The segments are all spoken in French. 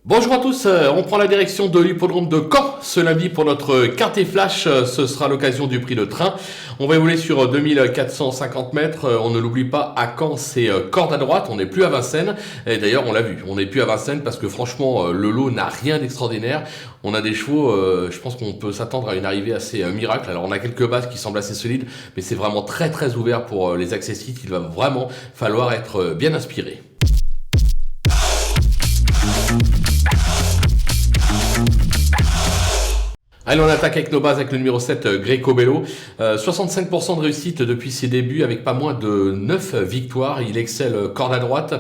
Bonjour à tous, on prend la direction de l'hippodrome de Caen ce lundi pour notre quintet flash, ce sera l'occasion du prix de train. On va évoluer sur 2450 mètres, on ne l'oublie pas, à Caen c'est corde à droite, on n'est plus à Vincennes, et d'ailleurs on l'a vu, on n'est plus à Vincennes parce que franchement le lot n'a rien d'extraordinaire. On a des chevaux, je pense qu'on peut s'attendre à une arrivée assez miracle. Alors on a quelques bases qui semblent assez solides, mais c'est vraiment très ouvert pour les accessites, il va vraiment falloir être bien inspiré. Allez, on attaque avec nos bases avec le numéro 7, Greco Bello. 65% de réussite depuis ses débuts avec pas moins de 9 victoires. Il excelle corde à droite.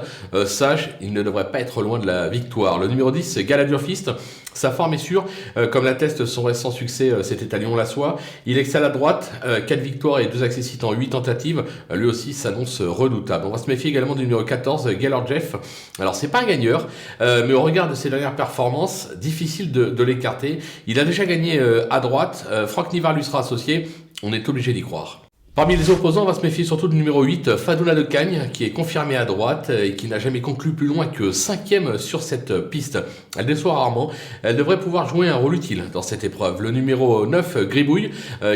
Sage, il ne devrait pas être loin de la victoire. Le numéro 10, Galadur Fist. Sa forme est sûre, comme l'atteste son récent succès, c'était à Lyon-la-Soie. Il excelle à droite, 4 victoires et 2 accessites en 8 tentatives. Lui aussi s'annonce redoutable. On va se méfier également du numéro 14, Gaylord Jeff. Alors c'est pas un gagneur, mais au regard de ses dernières performances, difficile de l'écarter. Il a déjà gagné à droite, Franck Nivard lui sera associé, on est obligé d'y croire. Parmi les opposants, on va se méfier surtout du numéro 8, Fadoula de Cagnes, qui est confirmé à droite et qui n'a jamais conclu plus loin que 5e sur cette piste. Elle déçoit rarement, elle devrait pouvoir jouer un rôle utile dans cette épreuve. Le numéro 9, Gribouille,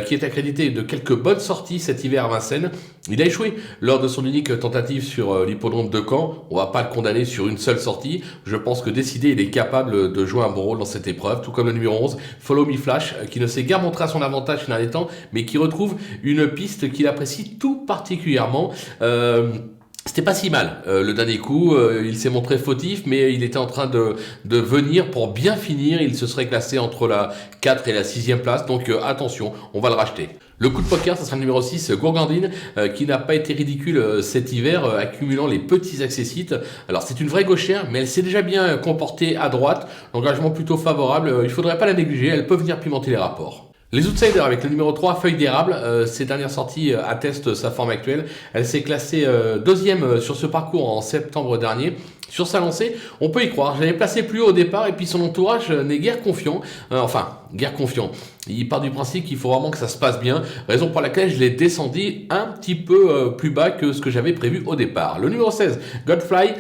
qui est accrédité de quelques bonnes sorties cet hiver à Vincennes. Il a échoué lors de son unique tentative sur l'hippodrome de Caen. On va pas le condamner sur une seule sortie. Je pense que décidé, il est capable de jouer un bon rôle dans cette épreuve, tout comme le numéro 11, Follow Me Flash, qui ne s'est guère montré à son avantage ces derniers temps, mais qui retrouve une piste qu'il apprécie tout particulièrement. C'était pas si mal le dernier coup, il s'est montré fautif, mais il était en train de venir pour bien finir. Il se serait classé entre la 4 et la 6e place, donc attention, on va le racheter. Le coup de poker, ça sera le numéro 6, Gourgandine, qui n'a pas été ridicule cet hiver, accumulant les petits accessites. Alors c'est une vraie gauchère, mais elle s'est déjà bien comportée à droite, l'engagement plutôt favorable, il faudrait pas la négliger, elle peut venir pimenter les rapports. Les outsiders avec le numéro 3, Feuille d'érable, ses dernières sorties attestent sa forme actuelle. Elle s'est classée deuxième sur ce parcours en septembre dernier. Sur sa lancée, on peut y croire. Je l'avais placé plus haut au départ et puis son entourage n'est guère confiant. Guère confiant. Il part du principe qu'il faut vraiment que ça se passe bien, raison pour laquelle je l'ai descendu un petit peu plus bas que ce que j'avais prévu au départ. Le numéro 16, Godfly,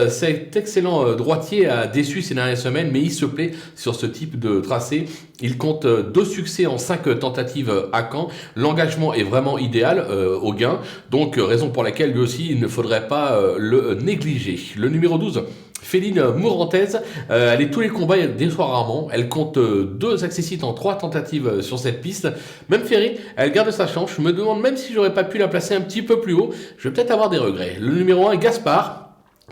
cet excellent droitier a déçu ces dernières semaines, mais il se plaît sur ce type de tracé. Il compte 2 succès en 5 tentatives à Caen. L'engagement est vraiment idéal au gain, donc raison pour laquelle lui aussi il ne faudrait pas le négliger. Le numéro 12, Féline Mourantaise, elle est tous les combats, elle déçoit rarement. Elle compte 2 accessites en 3 tentatives sur cette piste. Même Ferry, elle garde sa chance. Je me demande même si j'aurais pas pu la placer un petit peu plus haut. Je vais peut-être avoir des regrets. Le numéro 1, Gaspard,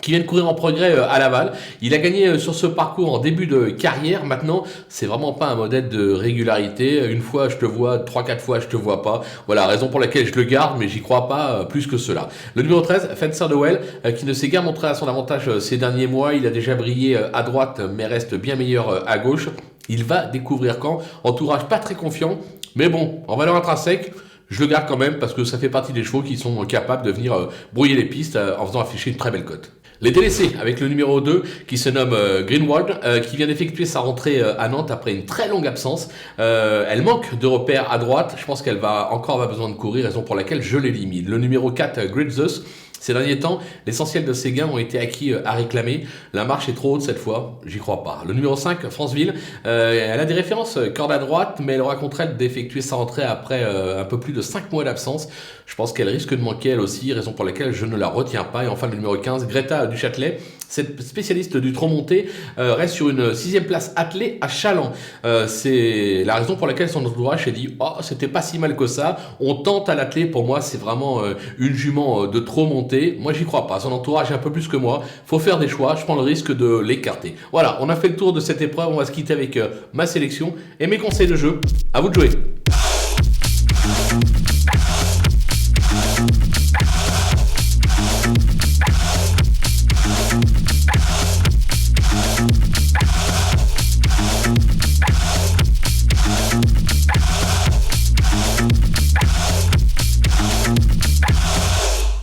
qui vient de courir en progrès à Laval. Il a gagné sur ce parcours en début de carrière. Maintenant, c'est vraiment pas un modèle de régularité. Une fois, je te vois. 3-4 fois, je te vois pas. Voilà, raison pour laquelle je le garde, mais j'y crois pas plus que cela. Le numéro 13, Fencer de Well, qui ne s'est guère montré à son avantage ces derniers mois. Il a déjà brillé à droite, mais reste bien meilleur à gauche. Il va découvrir Caen. Entourage pas très confiant, mais bon, en valeur intrinsèque, je le garde quand même parce que ça fait partie des chevaux qui sont capables de venir brouiller les pistes en faisant afficher une très belle cote. Les délaissés avec le numéro 2 qui se nomme Greenwald, qui vient d'effectuer sa rentrée à Nantes après une très longue absence. Elle manque de repères à droite. Je pense qu'elle va encore avoir besoin de courir, raison pour laquelle je l'élimine. Le numéro 4, Great Zeus. Ces derniers temps, l'essentiel de ses gains ont été acquis à réclamer. La marche est trop haute cette fois, j'y crois pas. Le numéro 5, Franceville, elle a des références corde à droite, mais elle aura contrainte d'effectuer sa rentrée après un peu plus de 5 mois d'absence. Je pense qu'elle risque de manquer elle aussi, raison pour laquelle je ne la retiens pas. Et enfin le numéro 15, Greta du Châtelet. Cette spécialiste du trot monté reste sur une 6e place attelée à Chaland. C'est la raison pour laquelle son entourage s'est dit « Oh, c'était pas si mal que ça, on tente à l'attelé. » Pour moi, c'est vraiment une jument de trot monté. Moi, j'y crois pas. Son entourage est un peu plus que moi. Faut faire des choix. Je prends le risque de l'écarter. Voilà, on a fait le tour de cette épreuve. On va se quitter avec ma sélection et mes conseils de jeu. À vous de jouer.